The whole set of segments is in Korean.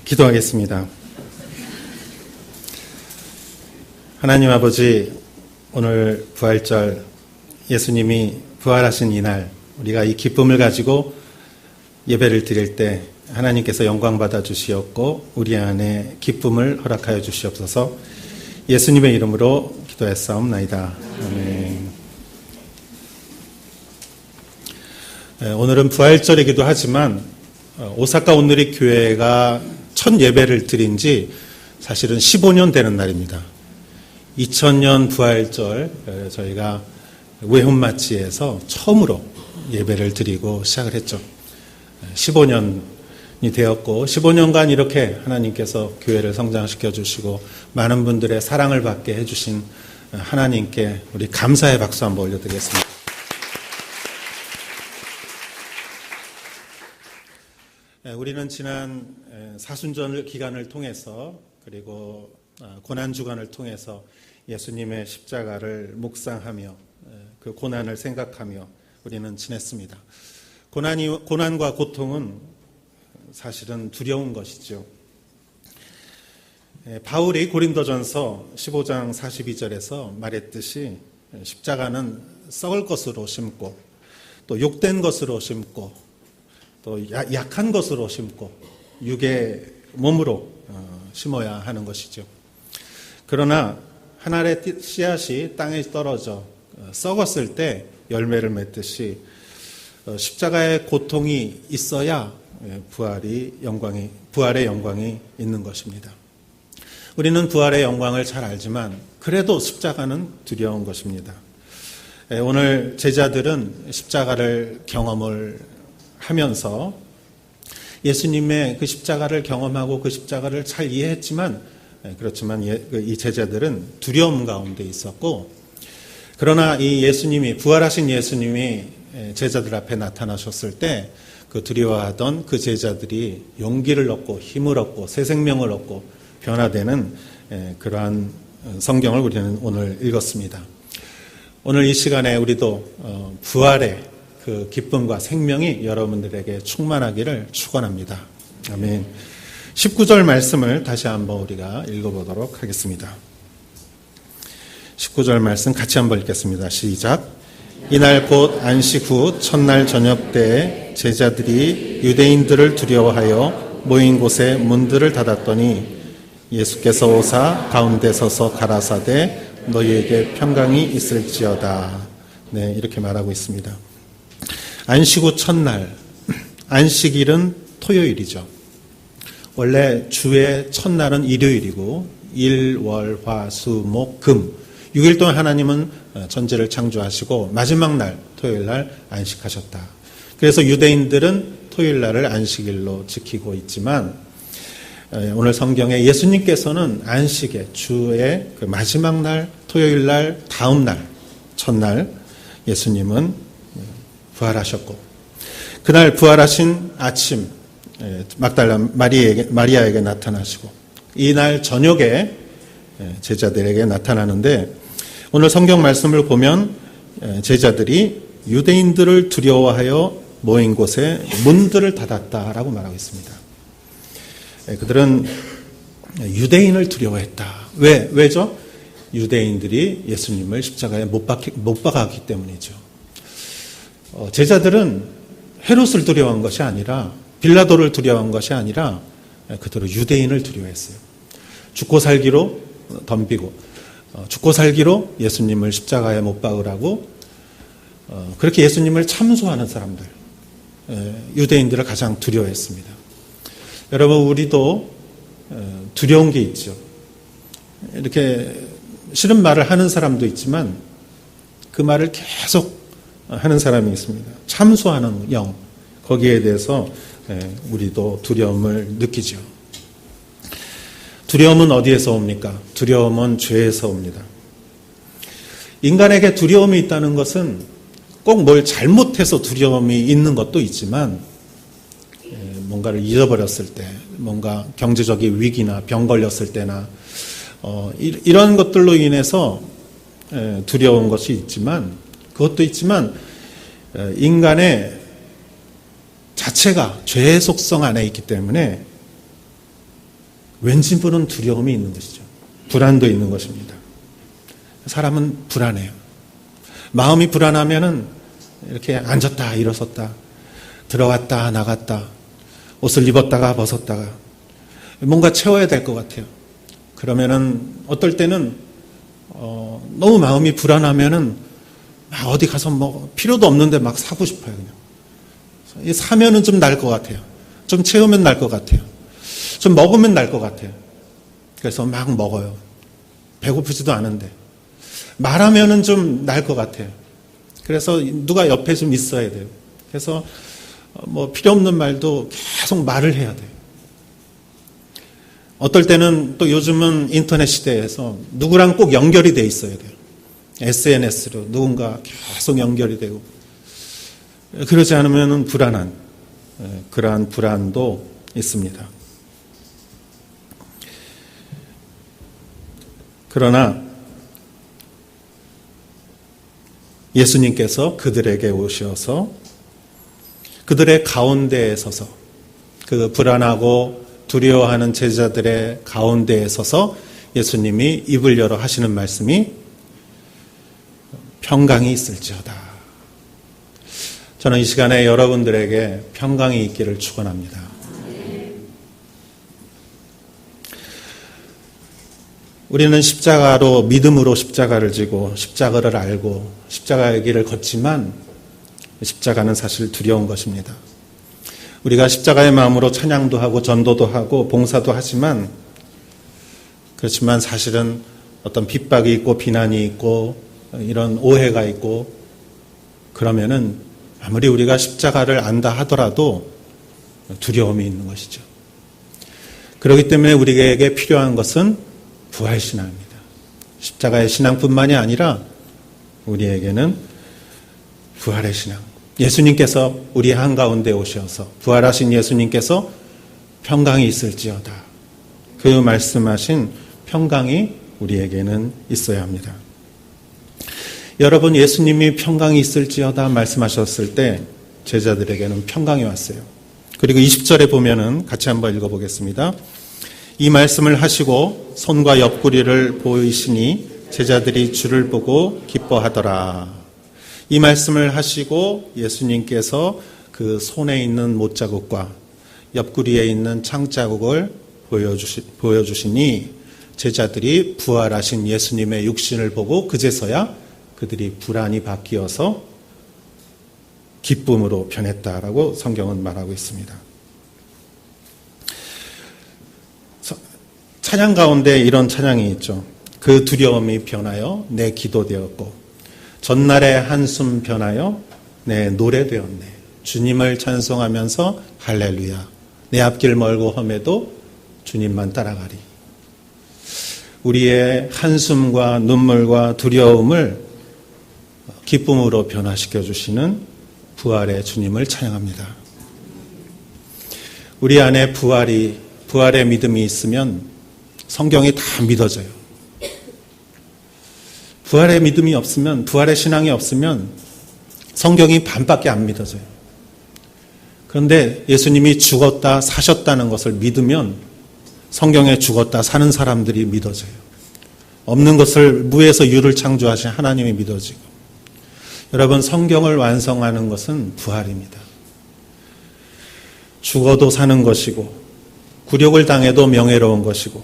기도하겠습니다. 하나님 아버지, 오늘 부활절 예수님이 부활하신 이날 우리가 이 기쁨을 가지고 예배를 드릴 때 하나님께서 영광 받아 주시었고 우리 안에 기쁨을 허락하여 주시옵소서. 예수님의 이름으로 기도했사옵나이다. 아멘. 오늘은 부활절이기도 하지만 오사카 온누리 교회가 첫 예배를 드린 지 사실은 15년 되는 날입니다. 2000년 부활절 저희가 외혼마치에서 처음으로 예배를 드리고 시작을 했죠. 15년이 되었고 15년간 이렇게 하나님께서 교회를 성장시켜 주시고 많은 분들의 사랑을 받게 해주신 하나님께 우리 감사의 박수 한번 올려드리겠습니다. 우리는 지난 사순절 기간을 통해서 그리고 고난주간을 통해서 예수님의 십자가를 묵상하며 그 고난을 생각하며 우리는 지냈습니다. 고난과 고통은 사실은 두려운 것이죠. 바울이 고린도전서 15장 42절에서 말했듯이 십자가는 썩을 것으로 심고 또 욕된 것으로 심고 또 약한 것으로 심고 육의 몸으로 심어야 하는 것이죠. 그러나 하늘의 씨앗이 땅에 떨어져 썩었을 때 열매를 맺듯이 십자가의 고통이 있어야 부활의 영광이 있는 것입니다. 우리는 부활의 영광을 잘 알지만 그래도 십자가는 두려운 것입니다. 오늘 제자들은 십자가를 경험을 하면서 예수님의 그 십자가를 경험하고 그 십자가를 잘 이해했지만 그렇지만 이 제자들은 두려움 가운데 있었고, 그러나 이 예수님이 부활하신 예수님이 제자들 앞에 나타나셨을 때 그 두려워하던 그 제자들이 용기를 얻고 힘을 얻고 새 생명을 얻고 변화되는 그러한 성경을 우리는 오늘 읽었습니다. 오늘 이 시간에 우리도 부활의 그 기쁨과 생명이 여러분들에게 충만하기를 축원합니다. 아멘. 19절 말씀을 다시 한번 우리가 읽어보도록 하겠습니다. 19절 말씀 같이 한번 읽겠습니다. 시작. 이날 곧 안식 후 첫날 저녁 때에 제자들이 유대인들을 두려워하여 모인 곳에 문들을 닫았더니 예수께서 오사 가운데 서서 가라사대 너희에게 평강이 있을지어다. 네, 이렇게 말하고 있습니다. 안식 후 첫날, 안식일은 토요일이죠. 원래 주의 첫날은 일요일이고 일, 월, 화, 수, 목, 금 6일 동안 하나님은 전체를 창조하시고 마지막 날 토요일 날 안식하셨다. 그래서 유대인들은 토요일 날을 안식일로 지키고 있지만 오늘 성경에 예수님께서는 안식의 주의 그 마지막 날 토요일 날 다음 날 첫날 예수님은 부활하셨고 그날 부활하신 아침 막달라 마리아에게 나타나시고 이날 저녁에 제자들에게 나타나는데 오늘 성경 말씀을 보면 제자들이 유대인들을 두려워하여 모인 곳에 문들을 닫았다라고 말하고 있습니다. 그들은 유대인을 두려워했다. 왜죠? 유대인들이 예수님을 십자가에 못 박았기 때문이죠. 제자들은 헤롯을 두려워한 것이 아니라 빌라도를 두려워한 것이 아니라 그들은 유대인을 두려워했어요. 죽고 살기로 덤비고 죽고 살기로 예수님을 십자가에 못 박으라고 그렇게 예수님을 참소하는 사람들, 유대인들을 가장 두려워했습니다. 여러분, 우리도 두려운 게 있죠. 이렇게 싫은 말을 하는 사람도 있지만 그 말을 계속 하는 사람이 있습니다. 참소하는 영, 거기에 대해서 우리도 두려움을 느끼죠. 두려움은 어디에서 옵니까? 두려움은 죄에서 옵니다. 인간에게 두려움이 있다는 것은 꼭 뭘 잘못해서 두려움이 있는 것도 있지만 뭔가를 잊어버렸을 때, 뭔가 경제적인 위기나 병 걸렸을 때나 이런 것들로 인해서 두려운 것이 있지만 그것도 있지만 인간의 자체가 죄의 속성 안에 있기 때문에 왠지 모르는 두려움이 있는 것이죠. 불안도 있는 것입니다. 사람은 불안해요. 마음이 불안하면은 이렇게 앉았다 일어섰다 들어갔다 나갔다 옷을 입었다가 벗었다가 뭔가 채워야 될 것 같아요. 그러면은 어떨 때는 너무 마음이 불안하면은 막 어디 가서 뭐 필요도 없는데 막 사고 싶어요. 그냥 사면은 좀 날 것 같아요. 좀 채우면 날 것 같아요. 좀 먹으면 날 것 같아요. 그래서 막 먹어요. 배고프지도 않은데 말하면은 좀 날 것 같아요. 그래서 누가 옆에 좀 있어야 돼요. 그래서 뭐 필요 없는 말도 계속 말을 해야 돼요. 어떨 때는 또 요즘은 인터넷 시대에서 누구랑 꼭 연결이 돼 있어야 돼요. SNS로 누군가 계속 연결이 되고 그러지 않으면 불안한 그러한 불안도 있습니다. 그러나 예수님께서 그들에게 오셔서 그들의 가운데에 서서 그 불안하고 두려워하는 제자들의 가운데에 서서 예수님이 입을 열어 하시는 말씀이 평강이 있을지어다. 저는 이 시간에 여러분들에게 평강이 있기를 축원합니다. 우리는 십자가로 믿음으로 십자가를 지고 십자가를 알고 십자가의 길을 걷지만 십자가는 사실 두려운 것입니다. 우리가 십자가의 마음으로 찬양도 하고 전도도 하고 봉사도 하지만 그렇지만 사실은 어떤 핍박이 있고 비난이 있고 이런 오해가 있고 그러면은 아무리 우리가 십자가를 안다 하더라도 두려움이 있는 것이죠. 그렇기 때문에 우리에게 필요한 것은 부활신앙입니다. 십자가의 신앙뿐만이 아니라 우리에게는 부활의 신앙. 예수님께서 우리 한가운데 오셔서 부활하신 예수님께서 평강이 있을지어다. 그 말씀하신 평강이 우리에게는 있어야 합니다. 여러분, 예수님이 평강이 있을지어다 말씀하셨을 때 제자들에게는 평강이 왔어요. 그리고 20절에 보면은 같이 한번 읽어보겠습니다. 이 말씀을 하시고 손과 옆구리를 보이시니 제자들이 주를 보고 기뻐하더라. 이 말씀을 하시고 예수님께서 그 손에 있는 못자국과 옆구리에 있는 창자국을 보여주시니 제자들이 부활하신 예수님의 육신을 보고 그제서야 그들이 불안이 바뀌어서 기쁨으로 변했다라고 성경은 말하고 있습니다. 찬양 가운데 이런 찬양이 있죠. 그 두려움이 변하여 내 기도 되었고 전날의 한숨 변하여 내 노래 되었네. 주님을 찬송하면서 할렐루야. 내 앞길 멀고 험해도 주님만 따라가리. 우리의 한숨과 눈물과 두려움을 기쁨으로 변화시켜 주시는 부활의 주님을 찬양합니다. 우리 안에 부활의 믿음이 있으면 성경이 다 믿어져요. 부활의 믿음이 없으면, 부활의 신앙이 없으면 성경이 반밖에 안 믿어져요. 그런데 예수님이 죽었다 사셨다는 것을 믿으면 성경에 죽었다 사는 사람들이 믿어져요. 없는 것을 무에서 유를 창조하신 하나님이 믿어지고. 여러분, 성경을 완성하는 것은 부활입니다. 죽어도 사는 것이고 굴욕을 당해도 명예로운 것이고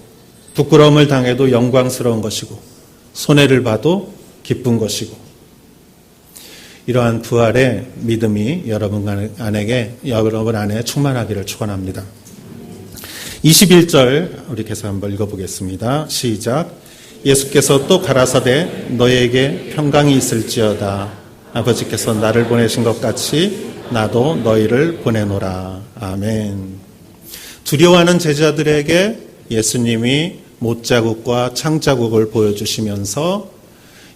부끄러움을 당해도 영광스러운 것이고 손해를 봐도 기쁜 것이고 이러한 부활의 믿음이 여러분 안에 충만하기를 축원합니다. 21절 우리 계속 한번 읽어보겠습니다. 시작. 예수께서 또 가라사대 너희에게 평강이 있을지어다. 아버지께서 나를 보내신 것 같이 나도 너희를 보내노라. 아멘. 두려워하는 제자들에게 예수님이 못자국과 창자국을 보여주시면서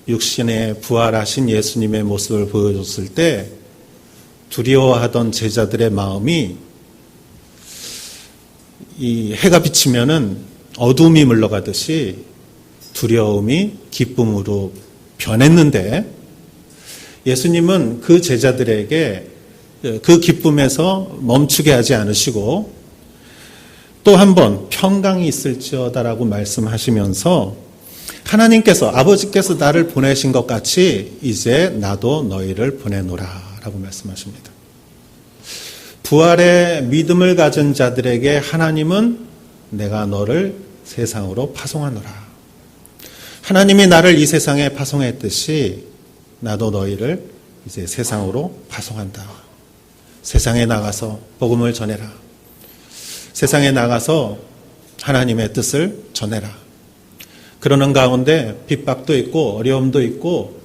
육신에 부활하신 예수님의 모습을 보여줬을 때 두려워하던 제자들의 마음이 이 해가 비치면은 어둠이 물러가듯이 두려움이 기쁨으로 변했는데 예수님은 그 제자들에게 그 기쁨에서 멈추게 하지 않으시고 또 한 번 평강이 있을지어다라고 말씀하시면서 하나님께서, 아버지께서 나를 보내신 것 같이 이제 나도 너희를 보내노라 라고 말씀하십니다. 부활의 믿음을 가진 자들에게 하나님은 내가 너를 세상으로 파송하노라. 하나님이 나를 이 세상에 파송했듯이 나도 너희를 이제 세상으로 파송한다. 세상에 나가서 복음을 전해라. 세상에 나가서 하나님의 뜻을 전해라. 그러는 가운데 핍박도 있고 어려움도 있고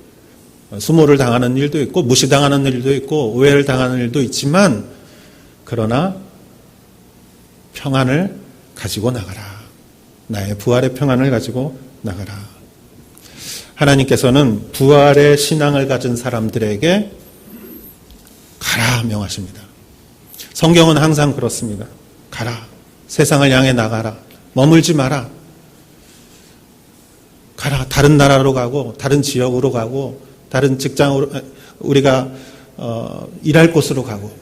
수모를 당하는 일도 있고 무시당하는 일도 있고 오해를 당하는 일도 있지만 그러나 평안을 가지고 나가라. 나의 부활의 평안을 가지고 나가라. 하나님께서는 부활의 신앙을 가진 사람들에게 가라 명하십니다. 성경은 항상 그렇습니다. 가라. 세상을 향해 나가라. 머물지 마라. 가라. 다른 나라로 가고 다른 지역으로 가고 다른 직장으로 우리가 일할 곳으로 가고.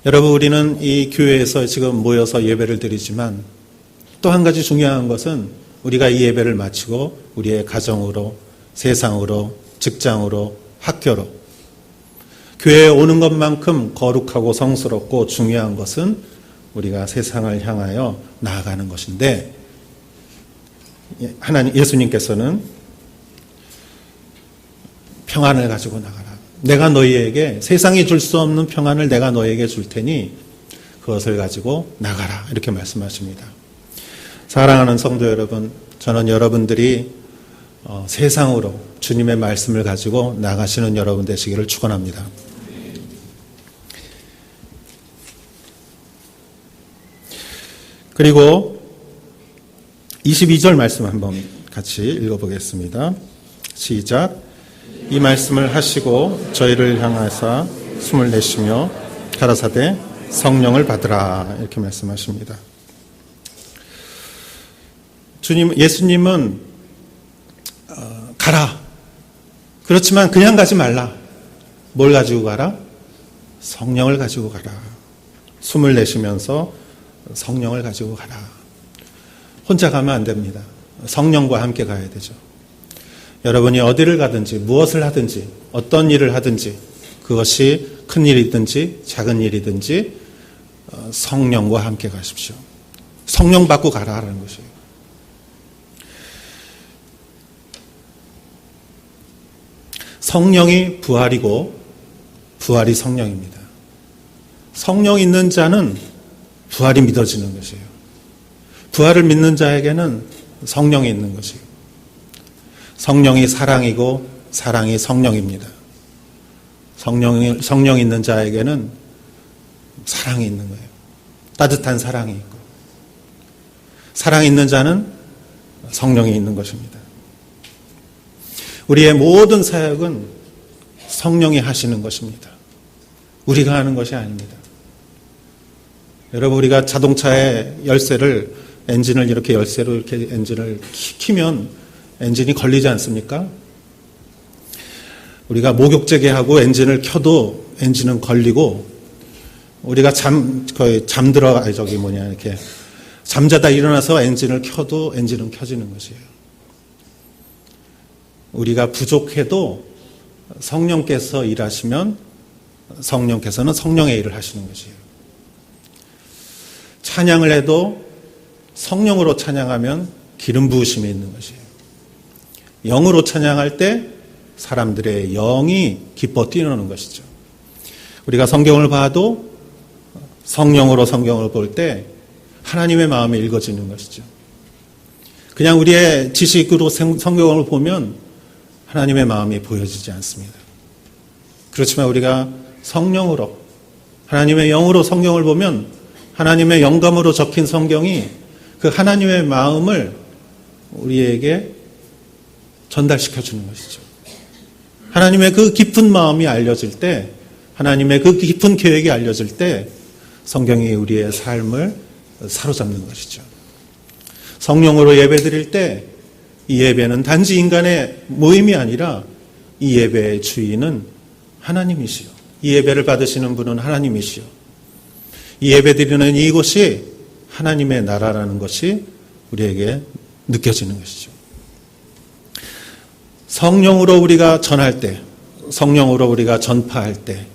여러분, 우리는 이 교회에서 지금 모여서 예배를 드리지만 또 한 가지 중요한 것은 우리가 이 예배를 마치고 우리의 가정으로, 세상으로, 직장으로, 학교로 교회에 오는 것만큼 거룩하고 성스럽고 중요한 것은 우리가 세상을 향하여 나아가는 것인데, 하나님, 예수님께서는 평안을 가지고 나가라. 내가 너희에게, 세상이 줄 수 없는 평안을 내가 너희에게 줄 테니 그것을 가지고 나가라. 이렇게 말씀하십니다. 사랑하는 성도 여러분, 저는 여러분들이 세상으로 주님의 말씀을 가지고 나가시는 여러분 되시기를 축원합니다. 그리고 22절 말씀 한번 같이 읽어보겠습니다. 시작. 이 말씀을 하시고 저희를 향하사 숨을 내쉬며 가라사대 성령을 받으라. 이렇게 말씀하십니다. 예수님은 가라. 그렇지만 그냥 가지 말라. 뭘 가지고 가라? 성령을 가지고 가라. 숨을 내쉬면서 성령을 가지고 가라. 혼자 가면 안 됩니다. 성령과 함께 가야 되죠. 여러분이 어디를 가든지 무엇을 하든지 어떤 일을 하든지 그것이 큰 일이든지 작은 일이든지 성령과 함께 가십시오. 성령 받고 가라라는 것이에요. 성령이 부활이고 부활이 성령입니다. 성령 있는 자는 부활이 믿어지는 것이에요. 부활을 믿는 자에게는 성령이 있는 것이에요. 성령이 사랑이고 사랑이 성령입니다. 성령 있는 자에게는 사랑이 있는 거예요. 따뜻한 사랑이 있고 사랑이 있는 자는 성령이 있는 것입니다. 우리의 모든 사역은 성령이 하시는 것입니다. 우리가 하는 것이 아닙니다. 여러분, 우리가 자동차의 엔진을 이렇게 열쇠로 이렇게 엔진을 키면 엔진이 걸리지 않습니까? 우리가 목욕제기하고 엔진을 켜도 엔진은 걸리고, 우리가 이렇게 잠자다 일어나서 엔진을 켜도 엔진은 켜지는 것이에요. 우리가 부족해도 성령께서 일하시면 성령께서는 성령의 일을 하시는 것이에요. 찬양을 해도 성령으로 찬양하면 기름 부으심이 있는 것이에요. 영으로 찬양할 때 사람들의 영이 기뻐 뛰노는 것이죠. 우리가 성경을 봐도 성령으로 성경을 볼 때 하나님의 마음이 읽어지는 것이죠. 그냥 우리의 지식으로 성경을 보면 하나님의 마음이 보여지지 않습니다. 그렇지만 우리가 성령으로, 하나님의 영으로 성경을 보면 하나님의 영감으로 적힌 성경이 그 하나님의 마음을 우리에게 전달시켜 주는 것이죠. 하나님의 그 깊은 마음이 알려질 때, 하나님의 그 깊은 계획이 알려질 때 성경이 우리의 삶을 사로잡는 것이죠. 성령으로 예배드릴 때 이 예배는 단지 인간의 모임이 아니라 이 예배의 주인은 하나님이시요. 이 예배를 받으시는 분은 하나님이시요. 이 예배 드리는 이곳이 하나님의 나라라는 것이 우리에게 느껴지는 것이죠. 성령으로 우리가 전할 때, 성령으로 우리가 전파할 때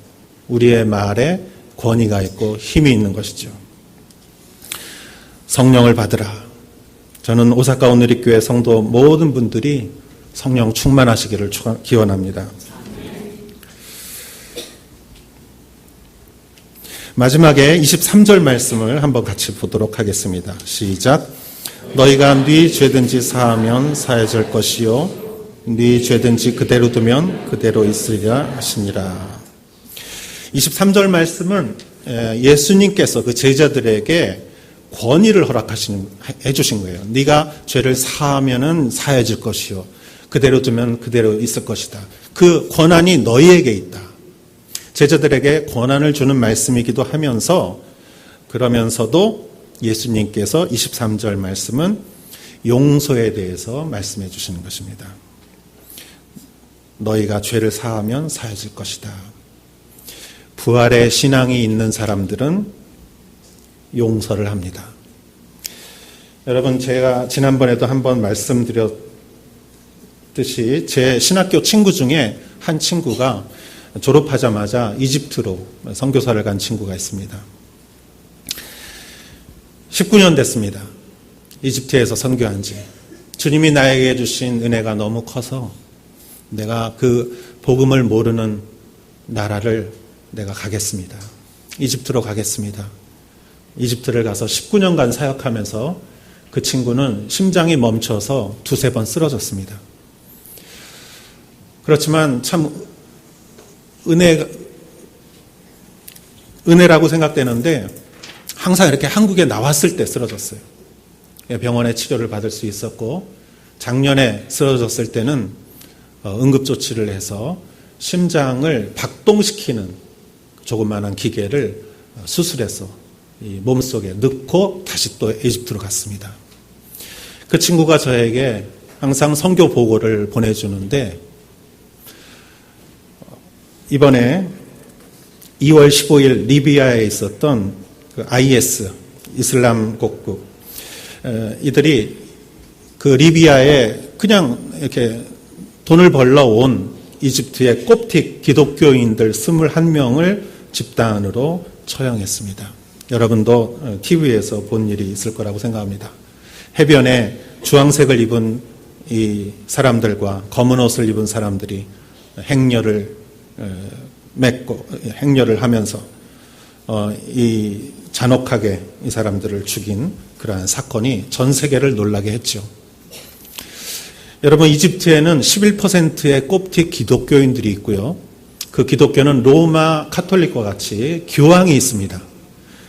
우리의 말에 권위가 있고 힘이 있는 것이죠. 성령을 받으라. 저는 오사카 온누리교회 성도 모든 분들이 성령 충만하시기를 기원합니다. 마지막에 23절 말씀을 한번 같이 보도록 하겠습니다. 시작. 너희가 네 죄든지 사하면 사해질 것이요 네 죄든지 그대로 두면 그대로 있으리라 하시니라. 23절 말씀은 예수님께서 그 제자들에게 권위를 해주신 거예요. 네가 죄를 사하면은 사해질 것이요 그대로 두면 그대로 있을 것이다. 그 권한이 너희에게 있다. 제자들에게 권한을 주는 말씀이기도 하면서 그러면서도 예수님께서 23절 말씀은 용서에 대해서 말씀해 주시는 것입니다. 너희가 죄를 사하면 사해질 것이다. 부활의 신앙이 있는 사람들은 용서를 합니다. 여러분, 제가 지난번에도 한번 말씀드렸듯이 제 신학교 친구 중에 한 친구가 졸업하자마자 이집트로 선교사를 간 친구가 있습니다. 19년 됐습니다. 이집트에서 선교한 지. 주님이 나에게 주신 은혜가 너무 커서 내가 그 복음을 모르는 나라를 내가 가겠습니다. 이집트로 가겠습니다. 이집트를 가서 19년간 사역하면서 그 친구는 심장이 멈춰서 두세 번 쓰러졌습니다. 그렇지만 참 은혜라고 생각되는데 항상 이렇게 한국에 나왔을 때 쓰러졌어요. 병원에 치료를 받을 수 있었고 작년에 쓰러졌을 때는 응급조치를 해서 심장을 박동시키는 조그마한 기계를 수술해서 이 몸속에 넣고 다시 또 이집트로 갔습니다. 그 친구가 저에게 항상 선교 보고를 보내주는데 이번에 2월 15일 리비아에 있었던 그 IS 이슬람 국국 이들이 그 리비아에 그냥 이렇게 돈을 벌러 온 이집트의 콥틱 기독교인들 21명을 집단으로 처형했습니다. 여러분도 TV에서 본 일이 있을 거라고 생각합니다. 해변에 주황색을 입은 이 사람들과 검은 옷을 입은 사람들이 행렬을 맺고 행렬을 하면서 이 잔혹하게 이 사람들을 죽인 그러한 사건이 전 세계를 놀라게 했죠. 여러분, 이집트에는 11%의 콥틱 기독교인들이 있고요. 그 기독교는 로마 카톨릭과 같이 교황이 있습니다.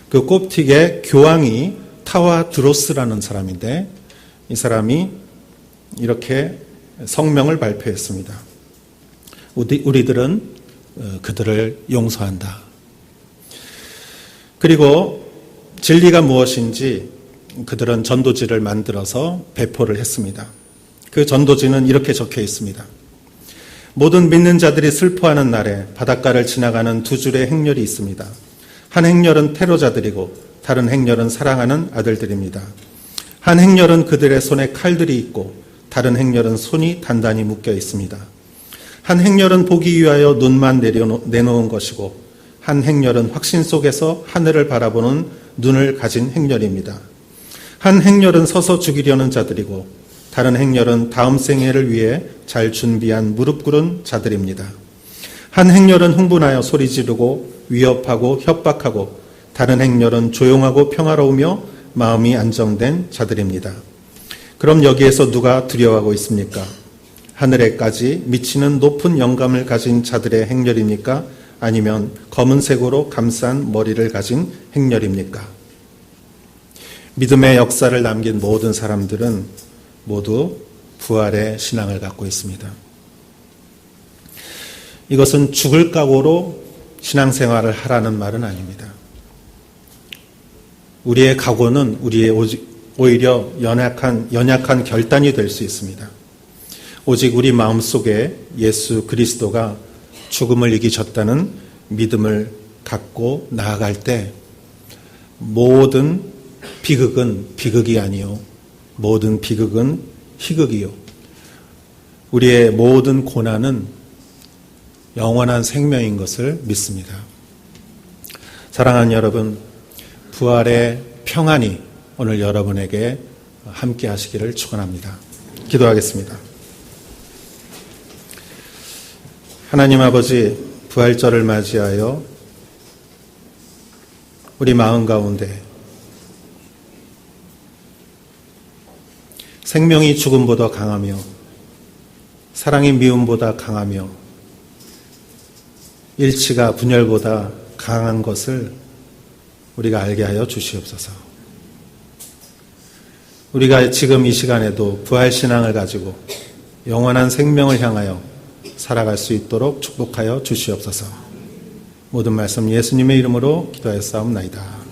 그 콥틱의 교황이 타와드로스라는 사람인데 이 사람이 이렇게 성명을 발표했습니다. 우리들은 그들을 용서한다. 그리고 진리가 무엇인지 그들은 전도지를 만들어서 배포를 했습니다. 그 전도지는 이렇게 적혀 있습니다. 모든 믿는 자들이 슬퍼하는 날에 바닷가를 지나가는 두 줄의 행렬이 있습니다. 한 행렬은 테러자들이고 다른 행렬은 사랑하는 아들들입니다. 한 행렬은 그들의 손에 칼들이 있고 다른 행렬은 손이 단단히 묶여 있습니다. 한 행렬은 보기 위하여 눈만 내놓은 것이고 한 행렬은 확신 속에서 하늘을 바라보는 눈을 가진 행렬입니다. 한 행렬은 서서 죽이려는 자들이고 다른 행렬은 다음 생애를 위해 잘 준비한 무릎 꿇은 자들입니다. 한 행렬은 흥분하여 소리 지르고 위협하고 협박하고 다른 행렬은 조용하고 평화로우며 마음이 안정된 자들입니다. 그럼 여기에서 누가 두려워하고 있습니까? 하늘에까지 미치는 높은 영감을 가진 자들의 행렬입니까? 아니면 검은색으로 감싼 머리를 가진 행렬입니까? 믿음의 역사를 남긴 모든 사람들은 모두 부활의 신앙을 갖고 있습니다. 이것은 죽을 각오로 신앙생활을 하라는 말은 아닙니다. 우리의 각오는 우리의 오히려 연약한 결단이 될 수 있습니다. 오직 우리 마음속에 예수 그리스도가 죽음을 이기셨다는 믿음을 갖고 나아갈 때 모든 비극은 비극이 아니요 모든 비극은 희극이요 우리의 모든 고난은 영원한 생명인 것을 믿습니다. 사랑하는 여러분, 부활의 평안이 오늘 여러분에게 함께 하시기를 축원합니다. 기도하겠습니다. 하나님 아버지, 부활절을 맞이하여 우리 마음 가운데 생명이 죽음보다 강하며 사랑이 미움보다 강하며 일치가 분열보다 강한 것을 우리가 알게 하여 주시옵소서. 우리가 지금 이 시간에도 부활신앙을 가지고 영원한 생명을 향하여 살아갈 수 있도록 축복하여 주시옵소서. 모든 말씀 예수님의 이름으로 기도하였사옵나이다.